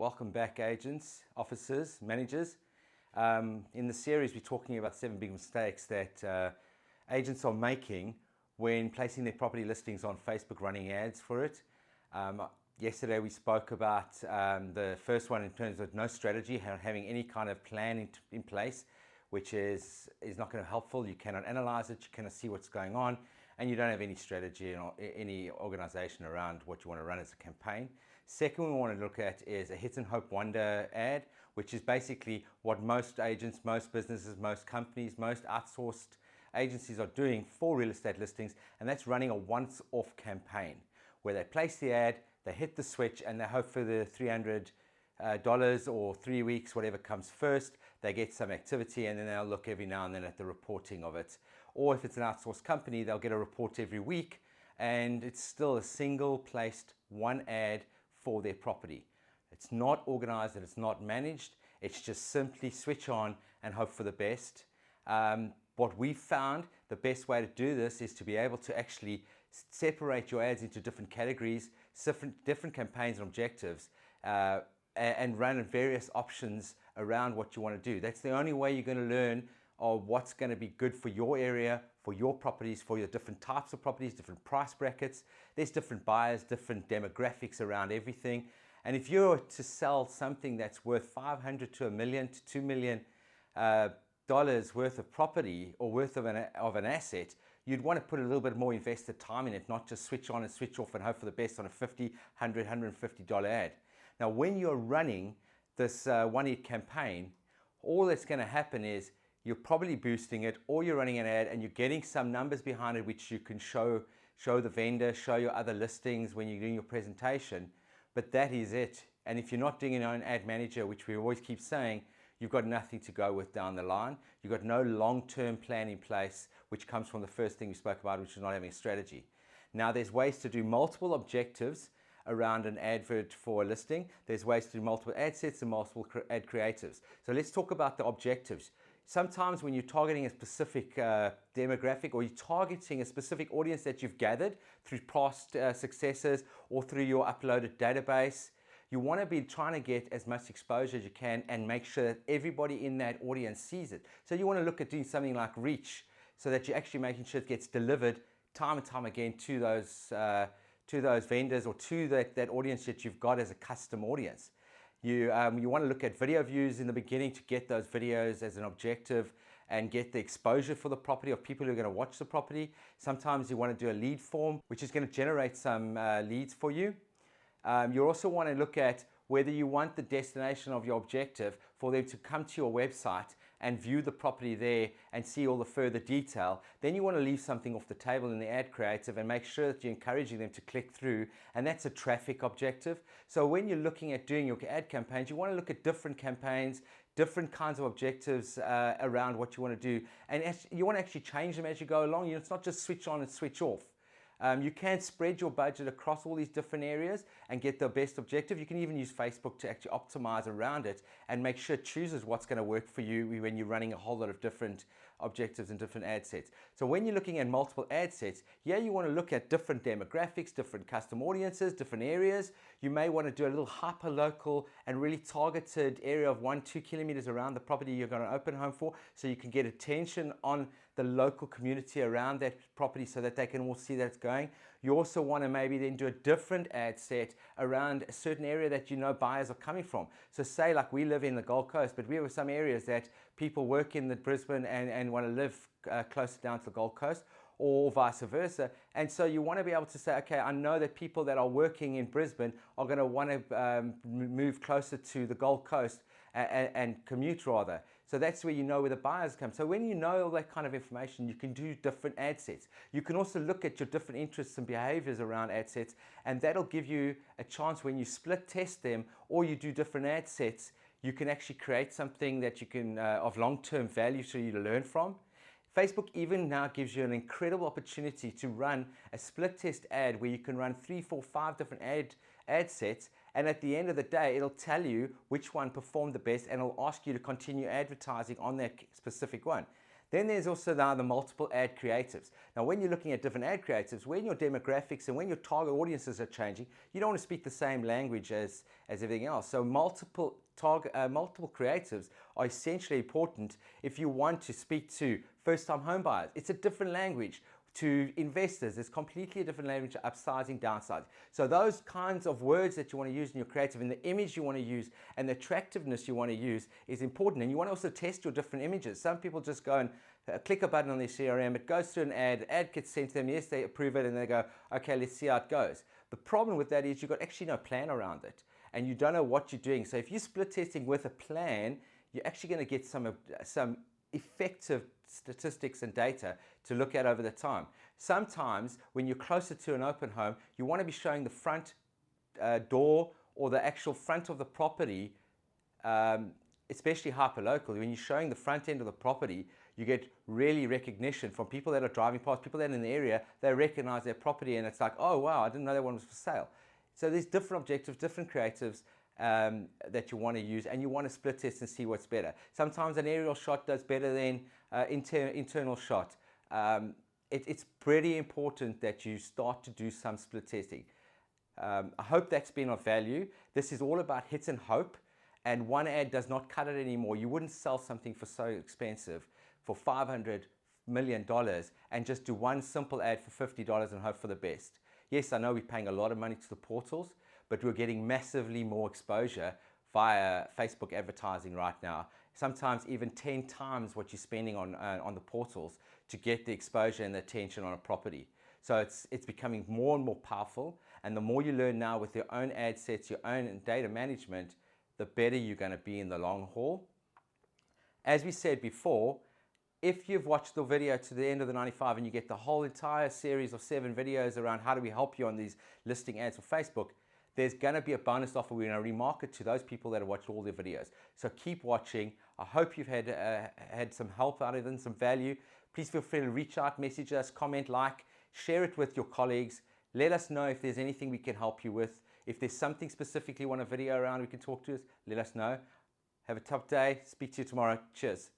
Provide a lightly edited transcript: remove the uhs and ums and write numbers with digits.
Welcome back, agents, officers, managers. In the series, we're talking about 7 big mistakes that agents are making when placing their property listings on Facebook, running ads for it. Yesterday, we spoke about the first one in terms of no strategy, having any kind of plan in place, which is not going to be helpful. You cannot analyze it, you cannot see what's going on, and you don't have any strategy or any organization around what you want to run as a campaign. Second, we want to look at is a hit and hope wonder ad, which is basically what most agents, most businesses, most companies, most outsourced agencies are doing for real estate listings, and that's running a once-off campaign where they place the ad, they hit the switch, and they hope for the $300 or 3 weeks, whatever comes first. They get some activity, and then they'll look every now and then at the reporting of it. Or if it's an outsourced company, they'll get a report every week, and it's still a single placed one ad for their property. It's not organized and it's not managed. It's just simply switch on and hope for the best. What we found, the best way to do this is to be able to actually separate your ads into different categories, different campaigns and objectives, and run various options around what you want to do. That's the only way you're going to learn of what's going to be good for your area, for your properties, for your different types of properties, different price brackets. There's different buyers, different demographics around everything. And if you're to sell something that's worth $500 to $1 million to $2 million dollars worth of property or worth of an asset, you'd want to put a little bit more invested time in it, not just switch on and switch off and hope for the best on a $50, $100, $150 ad. Now, when you're running this one-hit campaign, all that's going to happen is you're probably boosting it, or you're running an ad and you're getting some numbers behind it which you can show the vendor, show your other listings when you're doing your presentation, but that is it. And if you're not doing your own ad manager, which we always keep saying, you've got nothing to go with down the line. You've got no long-term plan in place, which comes from the first thing we spoke about, which is not having a strategy. Now, there's ways to do multiple objectives around an advert for a listing. There's ways to do multiple ad sets and multiple ad creatives. So let's talk about the objectives. Sometimes when you're targeting a specific demographic, or you're targeting a specific audience that you've gathered through past successes or through your uploaded database, you want to be trying to get as much exposure as you can and make sure that everybody in that audience sees it. So you want to look at doing something like reach, so that you're actually making sure it gets delivered time and time again to those vendors or to that audience that you've got as a custom audience. You want to look at video views in the beginning to get those videos as an objective and get the exposure for the property of people who are going to watch the property. Sometimes you want to do a lead form, which is going to generate some leads for you. You also want to look at whether you want the destination of your objective for them to come to your website and view the property there and see all the further detail. Then you want to leave something off the table in the ad creative and make sure that you're encouraging them to click through, and that's a traffic objective. So when you're looking at doing your ad campaigns, you want to look at different campaigns, different kinds of objectives around what you want to do, and you want to actually change them as you go along. It's not just switch on and switch off. You can spread your budget across all these different areas and get the best objective. You can even use Facebook to actually optimize around it and make sure it chooses what's going to work for you when you're running a whole lot of different objectives and different ad sets. So when you're looking at multiple ad sets, you want to look at different demographics, different custom audiences, different areas. You may want to do a little hyper local and really targeted area of 1-2 kilometers around the property you're going to open home for, so you can get attention on the local community around that property so that they can all see that it's going. You also want to maybe then do a different ad set around a certain area that you know buyers are coming from. So say like we live in the Gold Coast, but we have some areas that people work in the Brisbane and want to live closer down to the Gold Coast, or vice versa. And so you want to be able to say, okay, I know that people that are working in Brisbane are going to want to move closer to the Gold Coast and commute rather. So that's where you know where the buyers come. So when you know all that kind of information, you can do different ad sets. You can also look at your different interests and behaviors around ad sets, and that'll give you a chance when you split test them or you do different ad sets, you can actually create something that you can of long-term value for you to learn from. Facebook even now gives you an incredible opportunity to run a split test ad where you can run 3, 4, 5 different ad sets, and at the end of the day, it'll tell you which one performed the best, and it'll ask you to continue advertising on that specific one. Then there's also now the multiple ad creatives. Now, when you're looking at different ad creatives, when your demographics and when your target audiences are changing, you don't want to speak the same language as everything else. So multiple creatives are essentially important if you want to speak to first-time home buyers. It's a different language. To investors, it's completely a different language, upsizing, downsizing. So those kinds of words that you want to use in your creative and the image you want to use and the attractiveness you want to use is important. And you want to also test your different images. Some people just go and click a button on their CRM, it goes through an ad gets sent to them, yes, they approve it, and they go, okay, let's see how it goes. The problem with that is you've got actually no plan around it, and you don't know what you're doing. So if you're split testing with a plan, you're actually going to get some effective statistics and data to look at over the time. Sometimes when you're closer to an open home, you want to be showing the front door or the actual front of the property, especially hyperlocal. When you're showing the front end of the property, you get really recognition from people that are driving past, people that are in the area, they recognize their property and it's like, oh wow, I didn't know that one was for sale. So there's different objectives, different creatives that you want to use, and you want to split test and see what's better. Sometimes an aerial shot does better than internal shot. It's pretty important that you start to do some split testing. I hope that's been of value. This is all about hit and hope, and one ad does not cut it anymore. You wouldn't sell something for so expensive for $500 million and just do one simple ad for $50 and hope for the best. Yes, I know we're paying a lot of money to the portals, but we're getting massively more exposure via Facebook advertising right now. Sometimes even 10 times what you're spending on the portals to get the exposure and the attention on a property. So it's becoming more and more powerful, and the more you learn now with your own ad sets, your own data management, the better you're going to be in the long haul. As we said before, if you've watched the video to the end of the 95 and you get the whole entire series of 7 videos around how do we help you on these listing ads for Facebook, there's going to be a bonus offer. We're going to remarket to those people that have watched all the videos. So keep watching. I hope you've had some help out of it and some value. Please feel free to reach out, message us, comment, like, share it with your colleagues. Let us know if there's anything we can help you with. If there's something specifically you want a video around we can talk to us, let us know. Have a top day. Speak to you tomorrow. Cheers.